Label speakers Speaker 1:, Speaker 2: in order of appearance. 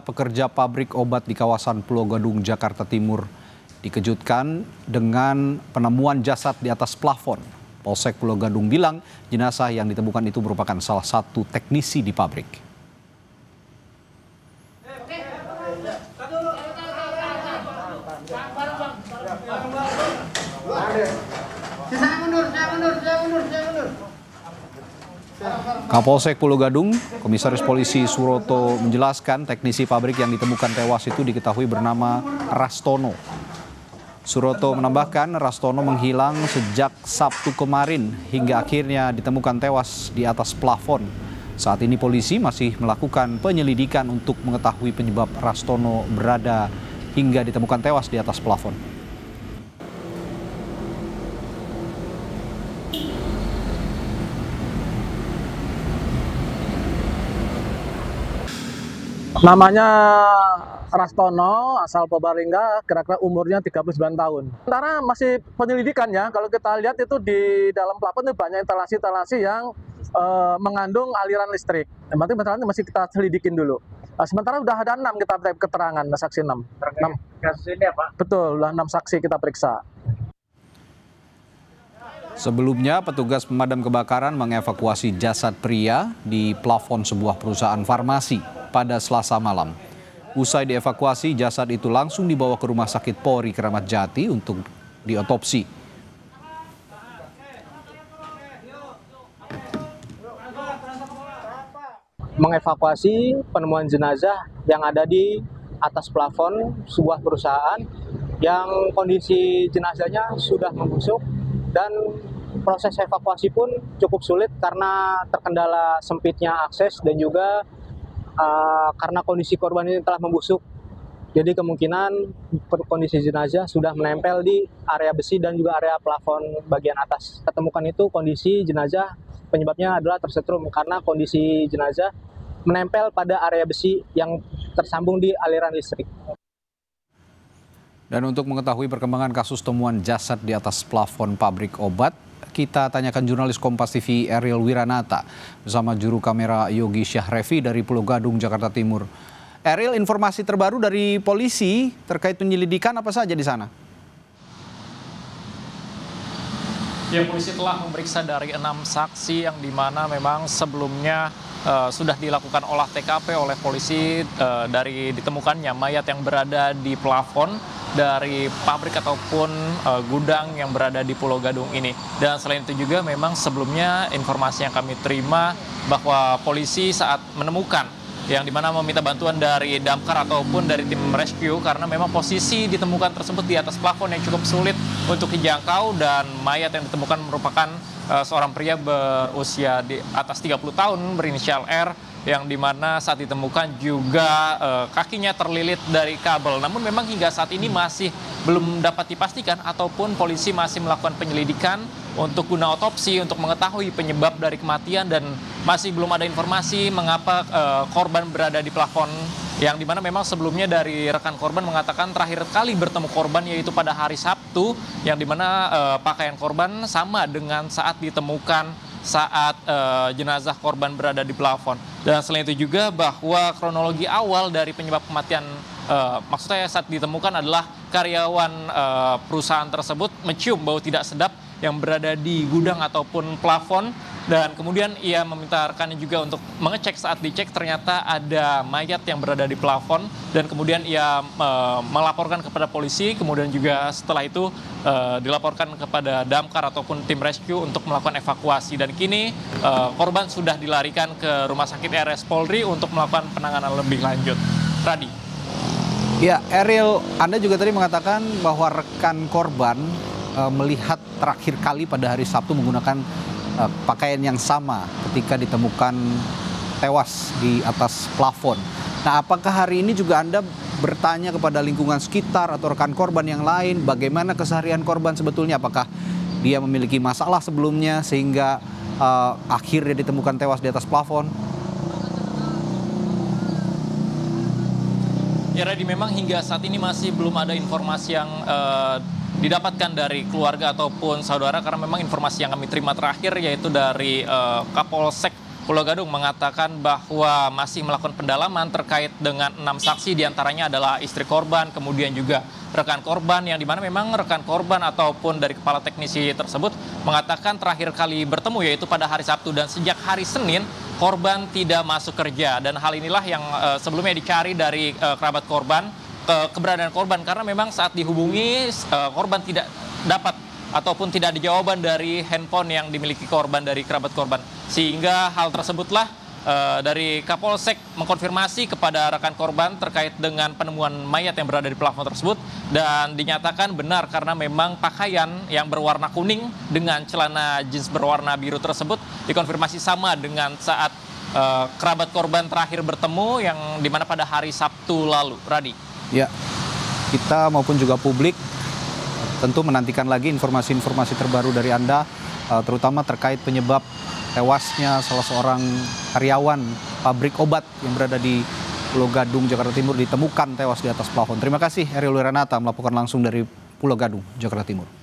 Speaker 1: Pekerja pabrik obat di kawasan Pulau Gadung, Jakarta Timur dikejutkan dengan penemuan jasad di atas plafon. Polsek Pulau Gadung bilang jenazah yang ditemukan itu merupakan salah satu teknisi di pabrik. Kapolsek Pulau Gadung, Komisaris Polisi Suroto menjelaskan teknisi pabrik yang ditemukan tewas itu diketahui bernama Rastono. Suroto menambahkan Rastono menghilang sejak Sabtu kemarin hingga akhirnya ditemukan tewas di atas plafon. Saat ini polisi masih melakukan penyelidikan untuk mengetahui penyebab Rastono berada hingga ditemukan tewas di atas plafon.
Speaker 2: Namanya Rastono, asal Purbalingga, kira-kira umurnya 39 tahun. Sementara masih penyelidikan ya, kalau kita lihat itu di dalam plafon itu banyak instalasi-instalasi yang mengandung aliran listrik. Yang penting masalahnya masih kita selidikin dulu. Nah, sementara udah ada 6 kita keterangan, saksi 6.
Speaker 3: Kasus ini apa?
Speaker 2: Betul, udah 6 saksi kita periksa.
Speaker 1: Sebelumnya, petugas pemadam kebakaran mengevakuasi jasad pria di plafon sebuah perusahaan farmasi pada Selasa malam. Usai dievakuasi, jasad itu langsung dibawa ke Rumah Sakit Polri Kramat Jati untuk diotopsi.
Speaker 4: Mengevakuasi penemuan jenazah yang ada di atas plafon sebuah perusahaan yang kondisi jenazahnya sudah membusuk dan proses evakuasi pun cukup sulit karena terkendala sempitnya akses dan juga karena kondisi korban ini telah membusuk. Jadi kemungkinan kondisi jenazah sudah menempel di area besi dan juga area plafon bagian atas. Ketemukan itu kondisi jenazah penyebabnya adalah tersetrum karena kondisi jenazah menempel pada area besi yang tersambung di aliran listrik.
Speaker 1: Dan untuk mengetahui perkembangan kasus temuan jasad di atas plafon pabrik obat, kita tanyakan jurnalis Kompas TV Ariel Wiranata bersama juru kamera Yogi Syahrevi dari Pulau Gadung, Jakarta Timur. Ariel, informasi terbaru dari polisi terkait penyelidikan apa saja di sana?
Speaker 3: Ya, polisi telah memeriksa dari 6 saksi yang dimana memang sebelumnya sudah dilakukan olah TKP oleh polisi dari ditemukannya mayat yang berada di plafon dari pabrik ataupun gudang yang berada di Pulau Gadung ini. Dan selain itu juga memang sebelumnya informasi yang kami terima bahwa polisi saat menemukan yang dimana meminta bantuan dari damkar ataupun dari tim rescue karena memang posisi ditemukan tersebut di atas plafon yang cukup sulit untuk dijangkau dan mayat yang ditemukan merupakan seorang pria berusia di atas 30 tahun berinisial R yang dimana saat ditemukan juga kakinya terlilit dari kabel. Namun memang hingga saat ini masih belum dapat dipastikan ataupun polisi masih melakukan penyelidikan untuk guna otopsi untuk mengetahui penyebab dari kematian dan masih belum ada informasi mengapa korban berada di plafon yang dimana memang sebelumnya dari rekan korban mengatakan terakhir kali bertemu korban yaitu pada hari Sabtu yang dimana pakaian korban sama dengan saat ditemukan saat jenazah korban berada di plafon. Dan selain itu juga bahwa kronologi awal dari penyebab kematian maksudnya saat ditemukan adalah karyawan perusahaan tersebut mencium bau tidak sedap yang berada di gudang ataupun plafon dan kemudian ia meminta rekannya juga untuk mengecek. Saat dicek ternyata ada mayat yang berada di plafon dan kemudian ia melaporkan kepada polisi, kemudian juga setelah itu dilaporkan kepada damkar ataupun tim rescue untuk melakukan evakuasi dan kini korban sudah dilarikan ke Rumah Sakit RS Polri untuk melakukan penanganan lebih lanjut. Radi.
Speaker 1: Ya, Ariel, Anda juga tadi mengatakan bahwa rekan korban melihat terakhir kali pada hari Sabtu menggunakan pakaian yang sama ketika ditemukan tewas di atas plafon. Nah, apakah hari ini juga Anda bertanya kepada lingkungan sekitar atau rekan korban yang lain bagaimana keseharian korban sebetulnya? Apakah dia memiliki masalah sebelumnya sehingga akhirnya ditemukan tewas di atas plafon?
Speaker 3: Ya, Radi, memang hingga saat ini masih belum ada informasi yang didapatkan dari keluarga ataupun saudara karena memang informasi yang kami terima terakhir yaitu dari Kapolsek Pulau Gadung mengatakan bahwa masih melakukan pendalaman terkait dengan 6 saksi, diantaranya adalah istri korban, kemudian juga rekan korban, yang dimana memang rekan korban ataupun dari kepala teknisi tersebut mengatakan terakhir kali bertemu yaitu pada hari Sabtu, dan sejak hari Senin korban tidak masuk kerja, dan hal inilah yang sebelumnya dicari dari kerabat korban, keberadaan korban, karena memang saat dihubungi korban tidak dapat ataupun tidak ada jawaban dari handphone yang dimiliki korban dari kerabat korban. Sehingga hal tersebutlah dari Kapolsek mengkonfirmasi kepada rekan korban terkait dengan penemuan mayat yang berada di plafon tersebut, dan dinyatakan benar karena memang pakaian yang berwarna kuning dengan celana jeans berwarna biru tersebut dikonfirmasi sama dengan saat kerabat korban terakhir bertemu, yang dimana pada hari Sabtu lalu. Radi.
Speaker 1: Ya, kita maupun juga publik tentu menantikan lagi informasi-informasi terbaru dari Anda, terutama terkait penyebab tewasnya salah seorang karyawan pabrik obat yang berada di Pulau Gadung, Jakarta Timur, ditemukan tewas di atas plafon. Terima kasih Ariel Wiranata melaporkan langsung dari Pulau Gadung, Jakarta Timur.